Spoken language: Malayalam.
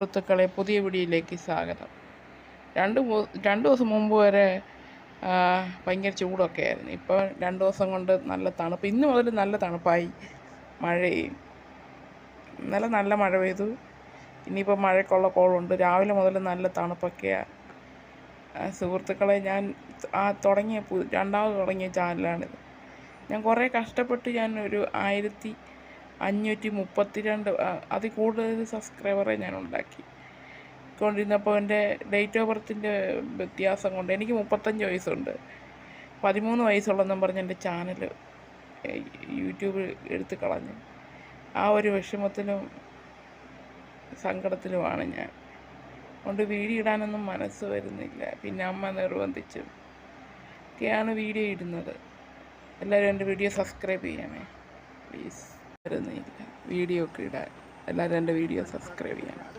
സുഹൃത്തുക്കളെ, പുതിയ വീഡിയോയിലേക്ക് സ്വാഗതം. രണ്ട് ദിവസം മുമ്പ് വരെ ഭയങ്കര ചൂടൊക്കെ ആയിരുന്നു. ഇപ്പോൾ 2 ദിവസം കൊണ്ട് നല്ല തണുപ്പ്. ഇന്ന് മുതൽ നല്ല തണുപ്പായി. മഴയും ഇന്നലെ നല്ല മഴ പെയ്തു. ഇനിയിപ്പോൾ മഴയ്ക്കുള്ള കോളുണ്ട്. രാവിലെ മുതൽ നല്ല തണുപ്പൊക്കെയാണ്. സുഹൃത്തുക്കളെ, ഞാൻ രണ്ടാമത് തുടങ്ങിയ ചാനലാണിത്. ഞാൻ കുറേ കഷ്ടപ്പെട്ട് ഒരു 1532 അതിൽ കൂടുതൽ സബ്സ്ക്രൈബറെ ഞാൻ ഉണ്ടാക്കിക്കൊണ്ടിരുന്നപ്പോൾ എൻ്റെ ഡേറ്റ് ഓഫ് ബർത്തിൻ്റെ വ്യത്യാസം കൊണ്ട് എനിക്ക് 35 വയസ്സുണ്ട്. 13 വയസ്സുള്ളതെന്നും പറഞ്ഞ് എൻ്റെ ചാനൽ യൂട്യൂബ് എടുത്ത് കളഞ്ഞു. ആ ഒരു വിഷമത്തിലും സങ്കടത്തിലുമാണ് ഞാൻ. അതുകൊണ്ട് വീഡിയോ ഇടാനൊന്നും മനസ്സ് വരുന്നില്ല. പിന്നെ അമ്മ നിർബന്ധിച്ചും ഒക്കെയാണ് വീഡിയോ ഇടുന്നത്. എല്ലാവരും എൻ്റെ വീഡിയോ സബ്സ്ക്രൈബ് ചെയ്യണേ പ്ലീസ്. വരുന്നില്ല വീഡിയോ ഒക്കെ ഇടാൻ. എല്ലാവരും എൻ്റെ വീഡിയോ സബ്സ്ക്രൈബ് ചെയ്യണം.